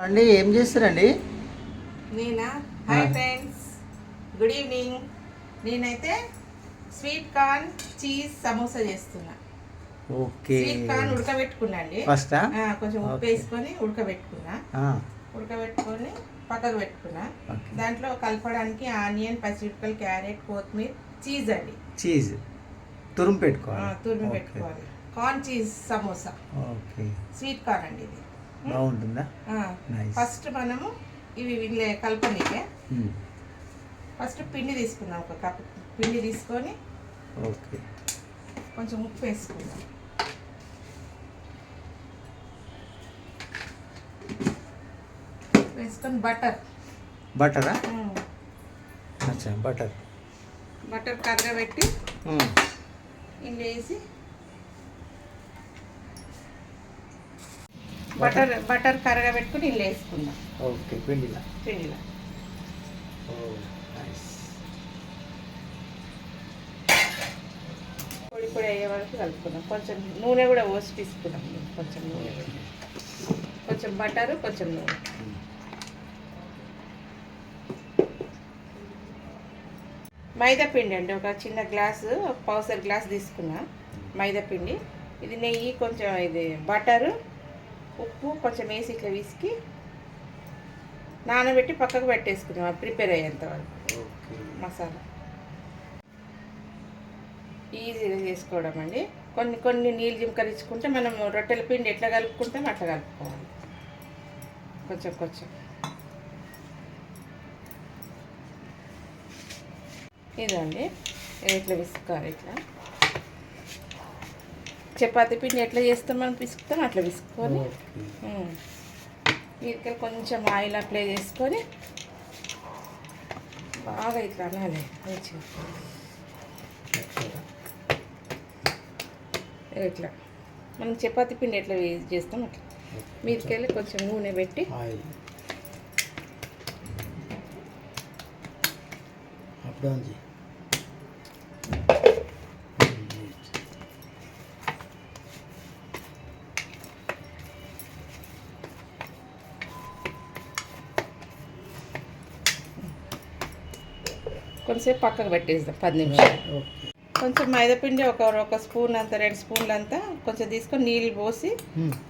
అండి ఏం చేస్తారండి? నేనా? Hi friends, good evening. నేనైతే స్వీట్ కార్న్ చీజ్ సమోసా చేస్తున్నా. ఓకే. స్వీట్ కార్న్ ఉడకబెట్టుకున్నా అండి. ఫస్ట్ కొంచెం ఉప్పు వేసుకొని ఉడకబెట్టుకున్నా. ఉడకబెట్టుకొని పక్కకు పెట్టుకున్నా. దాంట్లో కలపడానికి ఆనియన్, పచ్చిమిరపకాయలు, క్యారెట్, కొత్తిమీర, చీజ్ అండి. చీజ్ తురుము పెట్టుకోవాలి. తురిమి పెట్టుకోవాలి. Corn cheese samosa. Okay. Sweet corn అండి ఇది. బాగుంటుందా? ఫస్ట్ మనము ఇవి కలపనీకే ఫస్ట్ పిండి తీసుకుందాం. ఒక కప్ పిండి తీసుకొని ఓకే కొంచెం ఉప్పు వేసుకుందాం. వేసుకొని బటరా? అచ్చా, బటర్ కరగబెట్టి ఇందులో వేసి బటర్ కరగబెట్టుకుని ఇందులో వేసుకుందాం. ఓకే. పిండిలా పొడి పొడి అయ్యే వరకు కలుపుకుందాం. కొంచెం నూనె కూడా పోసి తీసుకుందాం. కొంచెం నూనె, కొంచెం బటరు, కొంచెం నూనె. మైదా పిండి అండి. ఒక చిన్న గ్లాసు, ఒక పావుసరి గ్లాస్ తీసుకున్నా మైదా పిండి. ఇది నెయ్యి, కొంచెం ఇది బటరు, ఉప్పు కొంచెం వేసి ఇట్లా విసికి నానబెట్టి పక్కకు పెట్టేసుకున్నాం. ప్రిపేర్ అయ్యేంత వరకు మసాలా ఈజీగా చేసుకోవడం అండి. కొన్ని నీళ్ళు జింకరించుకుంటే మనం రొట్టెల పిండి ఎట్లా కలుపుకుంటాం అట్లా కలుపుకోవాలి. కొంచెం ఇదండి. ఇట్లా విసుకోవాలి. ఇట్లా చపాతీ పిండి ఎట్లా చేస్తాం మనం పిసుకుతాం అట్లా పిసుకొని వీటికి కొంచెం ఆయిల్ అప్లై చేసుకొని బాగా ఇట్లా అనాలి. ఇట్లా మనం చపాతీ పిండి ఎట్లా చేస్తాం అట్లా మీదకెళ్ళి కొంచెం నూనె పెట్టి కొంచెంసేపు పక్కకు పెట్టేద్దాం. 10 నిమిషాలు. కొంచెం మైదాపిండి ఒక స్పూన్ అంతా, 2 స్పూన్లు అంతా కొంచెం తీసుకొని నీళ్ళు పోసి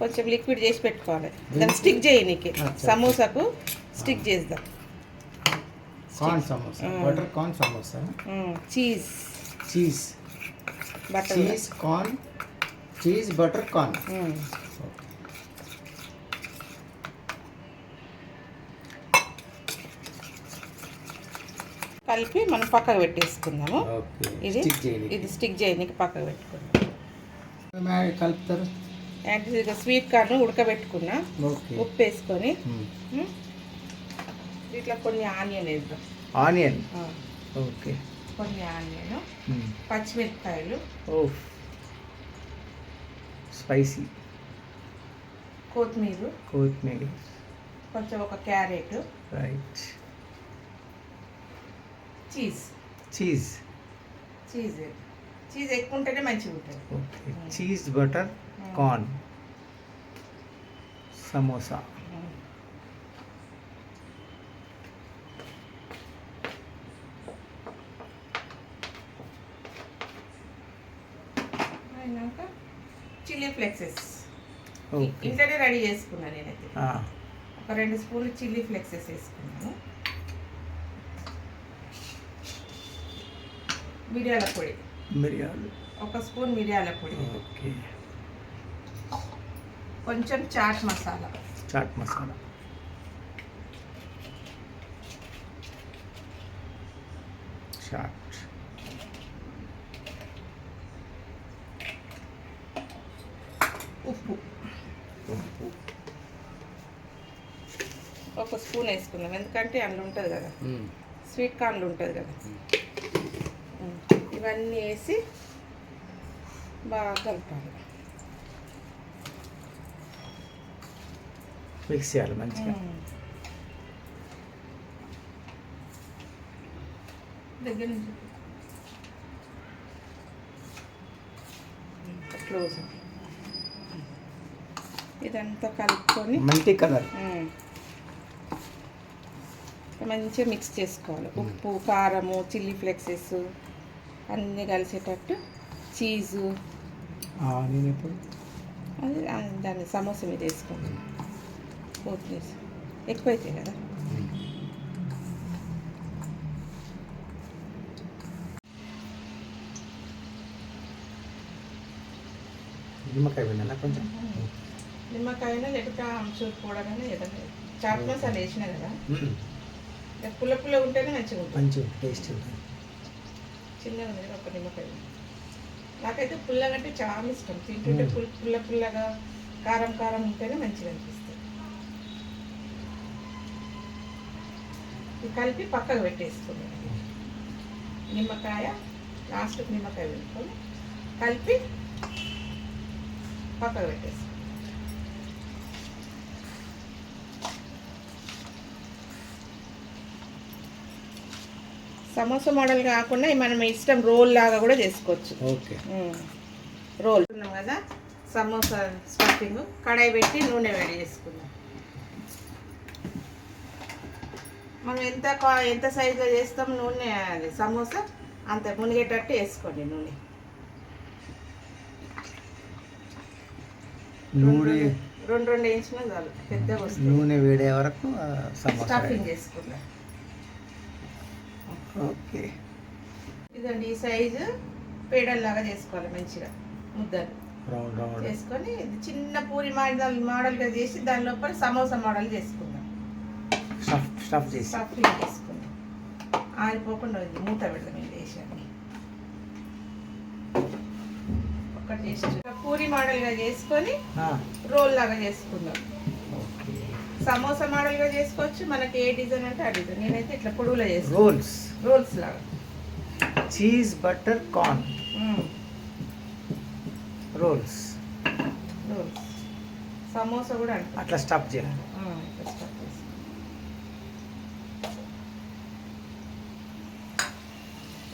కొంచెం లిక్విడ్ చేసి పెట్టుకోవాలి. దాన్ని స్టిక్ చేయనీకి సమోసాకు స్టిక్ చేద్దాం. Cheese butter corn. కలిపి మనం పక్కకు పెట్టేసుకుందాము. ఇది స్టిక్ చేయడానికి పక్కకు పెట్టుకుందాం. కలుపుతారు. యాంటీ స్వీట్ కార్న్ ఉడకబెట్టుకున్నా. ఉప్పు వేసుకొని ఇట్లా కొన్ని ఆనియన్ వేద్దాం. ఓకే. కొన్ని ఆనియన్, పచ్చిమిరపకాయలు, స్పైసీ, కొత్తిమీర, కొంచెం ఒక క్యారెట్, రైట్, చీజ్ ఎక్కువ ఉంటేనే మంచిగా ఉంటుంది. Okay. Cheese butter corn samosa. అయినాక చిల్లీ ఫ్లెక్సెస్ ఇంట్లోనే రెడీ చేసుకున్నాను నేనైతే. ఒక 2 స్పూన్లు చిల్లీ ఫ్లెక్సెస్ వేసుకున్నాను. మిరియాలు 1 స్పూన్ మిరియాల పొడి. ఓకే. కొంచెం చాట్ మసాలా. ఉప్పు 1 స్పూన్ వేసుకుందాం. ఎందుకంటే అందులో ఉంటుంది కదా, స్వీట్ కార్న్లు ఉంటుంది కదా. ఇవన్నీ వేసి బాగా కలపాలి. మిక్స్ చేయాలి మంచిగా. దగ్గర నుంచి క్లోజ్. ఇదంతా కలుపుకొని మల్టీ కలర్ మంచిగా మిక్స్ చేసుకోవాలి. ఉప్పు, కారము, చిల్లీ ఫ్లెక్సెస్ అన్నీ కలిసేటట్టు, చీజు నేను ఎప్పుడు అది దాన్ని సమోసా మీద వేసుకోవాలి. కొత్తిమీర ఎక్కువైతాయి కదా. నిమ్మకాయ విన్నా కొంచెం నిమ్మకాయన లేకపోతే ఆమ్చూర్ పౌడర్ అని ఏదైనా చాట్ మసాలా వేసినా కదా, పుల్ల పుల్ల ఉంటేనే మంచిగా ఉంటుంది. మంచిగా టేస్ట్ ఉంటుంది. చిన్నగా ఉంది ఒక నిమ్మకాయ. నాకైతే పుల్లగా అంటే చాలా ఇష్టం. తింటుంటే పుల్ల పుల్లగా కారం కారం ఉంటేనే మంచిగా అనిపిస్తుంది. ఇది కలిపి పక్కకు పెట్టేసుకున్నాను. నిమ్మకాయ లాస్ట్కి నిమ్మకాయ పెట్టుకొని కలిపి పక్కకు పెట్టేసి సమోసా మోడల్ కాకుండా మనం ఇష్టం రోల్ లాగా కూడా చేసుకోవచ్చు. ఓకే, రోల్ ఉన్నాం కదా. సమోసా స్టఫింగ్ కడాయి పెట్టి నూనె వేడి చేసుకుందాం. మనం ఎంత సైజులో చేస్తాం నూనె అది సమోసా అంత మునిగేటట్టు వేసుకోండి నూనె. రెండు వేయించినా చాలు, పెద్దగా వస్తుంది. నూనె వేడే వరకు స్టఫింగ్ చేసుకుందాం. ఓకే, ఇదండి ఈ సైజు పేడల్లాగా చేసుకోవాలి. మంచిగా ముద్దలు రౌండ్ రౌండ్ చేసుకొని చిన్న పూరి మోడల్గా చేసి దాని లోపల సమోసా మోడల్ చేసుకుందాం. స్టఫ్ చేసి స్టఫింగ్ చేసుకుందాం. ఆరిపోకుండా ఉంది, మూత పెడదాం. ఇది వేసాన్ని ఒకటి చేసి పూరి మోడల్గా చేసుకొని రోల్ లాగా చేసుకుందాం. సమోసా మోడల్గా చేసుకోవచ్చు. మనకి ఏ డిజైన్ అంటే ఆ డిజైన్. నేనైతే ఇట్లా పొడవులో చేస్తాను. రోల్స్ లాగా. Cheese butter corn rolls. Samosa కూడా అంటే అట్లా స్టఫ్ చేయాలి.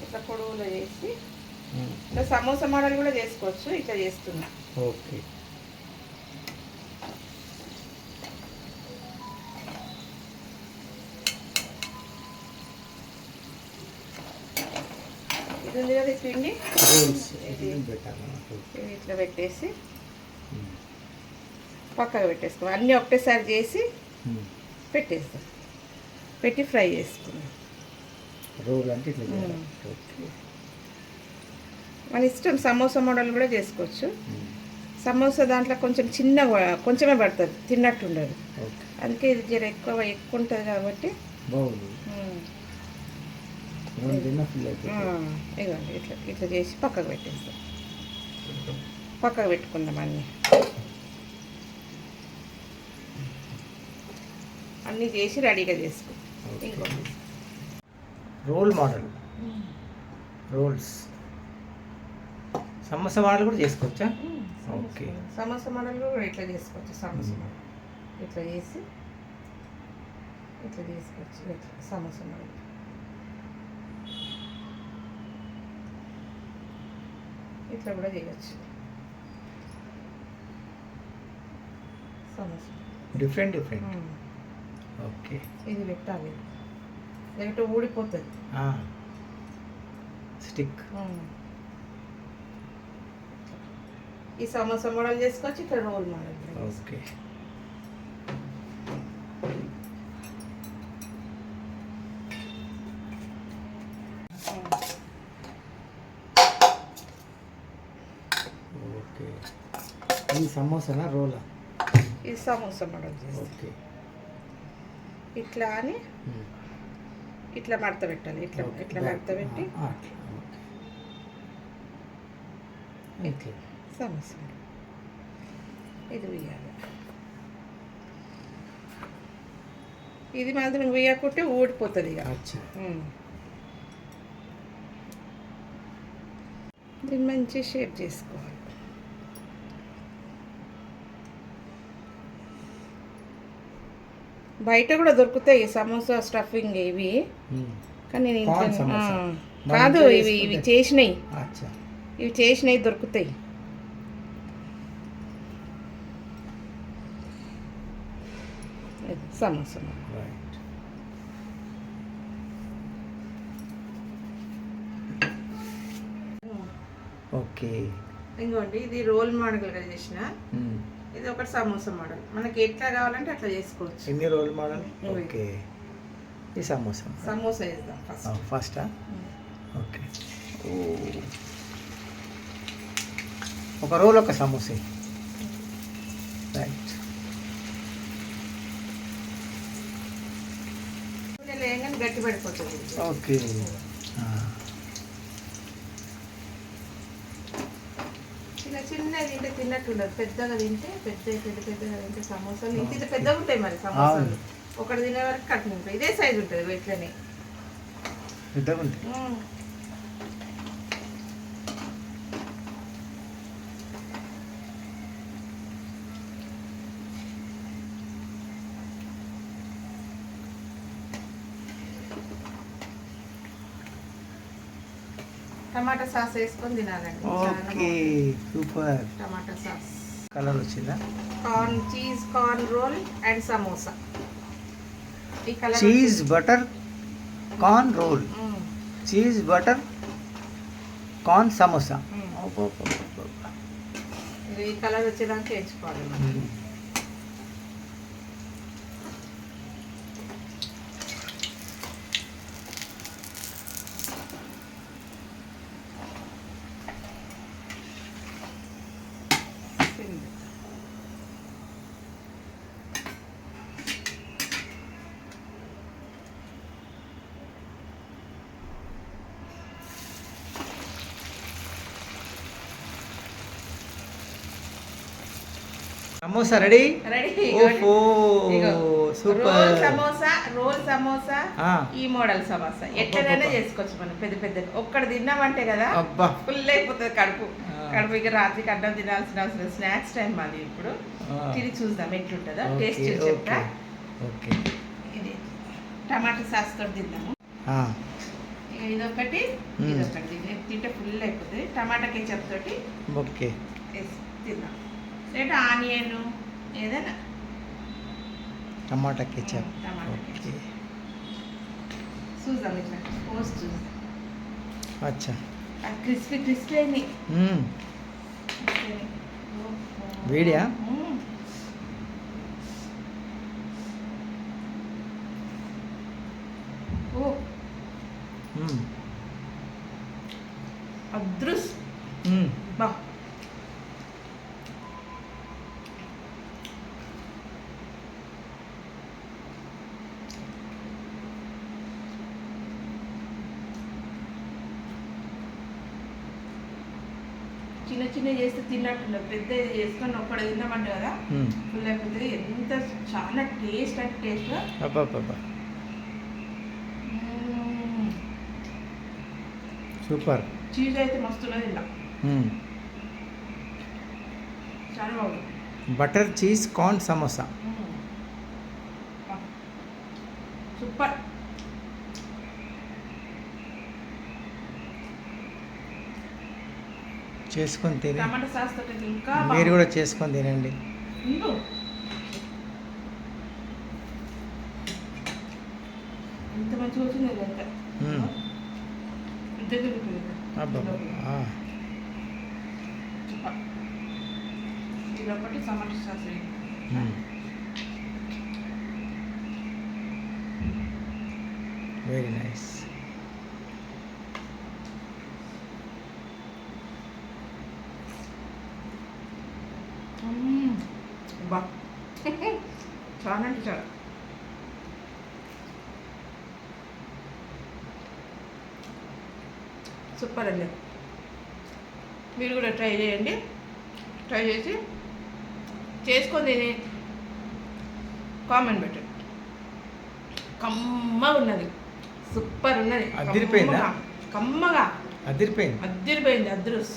ఇట్లా పొడవులో చేసి ఇట్లా సమోసా మోడల్ కూడా చేసుకోవచ్చు. ఇట్లా చేస్తున్నా. ఓకే, ఇది ఉంది కదా పిండి, ఇది ఇట్లా పెట్టేసి పక్కగా పెట్టేసుకో. అన్నీ ఒకటేసారి చేసి పెట్టేస్తాం. పెట్టి ఫ్రై చేసుకున్నాం. రోల్ అంటే ఇట్లా మన ఇష్టం. సమోసా మోడల్ కూడా చేసుకోవచ్చు. సమోసా దాంట్లో కొంచెం చిన్నగా కొంచెమే పడుతుంది, తిన్నట్టు ఉండదు. అందుకే ఇది జర ఎక్కువ ఉంటుంది కాబట్టి బాగుంది. ఇదిగోండి ఇట్లా ఇట్లా చేసి పక్కకు పెట్టేస్తాం. పక్కకు పెట్టుకుందాం. అన్నీ చేసి రెడీగా చేసుకుందాం. ఇంకో roll model rolls samosa model కూడా చేసుకోవచ్చా? ఓకే, సమోసా మోడల్ కూడా ఇట్లా చేసుకోవచ్చు. సమోసా మోడల్ ఇట్లా చేసి ఇట్లా చేసుకోవచ్చు. ఇట్లా సమోసా మోడల్ ఇట్లా కూడా చేయవచ్చు. సమోసా డిఫరెంట్. ఓకే, ఇది పెట్టాలి లేకపోతే ఊడిపోతుంది స్టిక్. ఈ సమోసా మోడల్ చేసుకోవచ్చు. ఇక్కడ రోల్ మోడల్. Okay, okay. ఇది సమోసానా రోలా? ఇది సమోసా మోడల్ చేసి ఓకే. ఇట్లా అని ఇట్లా మడత పెట్టాలి. ఇట్లా ఇట్లా మడత పెట్టి ఇట్లా సమోసా ఇది వేయాలి. ఇది మాత్రం వేయకుంటే ఊడిపోతుంది ఇక. దీన్ని మంచి షేప్ చేసుకోవాలి. బయట కూడా దొరుకుతాయి సమోసా స్టఫింగ్ ఇవి, కానీ నేను కాదు, ఇవి చేసినాయి. ఇవి చేసినవి దొరుకుతాయి. సమోసా ఓకే. ఇంకోండి ఇది రోల్ మోడల్గా చేసిన, ఇది ఒకటి సమోసా మోడల్. మనకి ఎట్లా కావాలంటే అట్లా చేసుకోవచ్చు. ఎన్ని రోల్ మోడల్? ఓకే. ఈ సమోసా సమోసా వేద్దాం ఫస్ట్. ఫస్టా? ఓకే. ఒక రోల్ ఒక సమోసా. రైట్. లేయంగానే గట్టి పడిపోతుంది. ఓకే. చిన్న చిన్నది తింటే తిన్నట్టు ఉండదు, పెద్దగా తింటే పెద్దగా తింటే సమోసాలు ఇంత పెద్దగా ఉంటాయి. మరి సమోసాలు ఒకటి తినే వరకు కట్టిన ఉంటాయి. ఇదే సైజు ఉంటుంది ఇట్లనే పెద్దగా ఉంటాయి. టమాటా సాస్ వేసుకొని తినాలండి. Okay, super. Tomato sauce. Colour వచ్చిందా? Corn cheese corn roll and samosa. ఈ colour cheese butter corn roll, cheese butter corn samosa. ఈ కలర్ వచ్చేదానికి వేయించుకోవాలి మనం. సమోసా రెడీ. ఓహో, సూపర్. రోల్ సమోసా, ఈ మోడల్ సమోసా ఎట్లైనా చేసుకోవచ్చు మనం. పెద్ద ఒక్కటి తిన్నామంటే కదా ఫుల్ అయిపోతుంది కడుపు. ఇక రాత్రికి అన్నం తినాల్సిన అవసరం. స్నాక్స్ టైం మాది ఇప్పుడు. తిని చూద్దాం ఎట్లుంటుందో, టేస్ట్ చూసి చెప్తా. ఇది టమాటా సాస్ తోటి తిందాము. ఇదొకటి తింటే ఫుల్ అయిపోతుంది. టమాటా కెచప్ తోటి తిందాం. లేదా ఆనియన్ ఏదైనా. టమాటా కెచప్. చూద్దాం ఇట్లా పోస్ట్ చూద్దాం. అచ్చా, క్రిస్పీ అయినాయి. వేడియా? అద్రుస్ బా. చిన్న చేస్తే తిన్నట్టుండదు. పెద్ద చేసుకొని ఒక్కడ తిన్నామంట కదా ఫుల్ అయిపోతుంది. ఎంత చాలా టేస్ట్ అంటే టేస్ట్. సూపర్. చీజ్ అయితే మస్తున్నది ఇలా, చాలా బాగుంది. Butter cheese corn samosa super. చేసుకొని తిని, టమాటా సాస్ తోటి ఇంకా మీరు కూడా చేసుకొని తినండి. ఎంత మంచిగా వచ్చింది అంత ఇదొకటి టమాటా సాస్. Very nice. బా చాలా అంటే చాలా. సూపర్ అండి. మీరు కూడా ట్రై చేయండి. ట్రై చేసి చేసుకొని తిని కామెంట్ పెట్టండి. కమ్మగా ఉన్నది, సూపర్ ఉన్నది. అదిరిపోయిందా? కమ్మగా అదిరిపోయింది. అద్రుస్.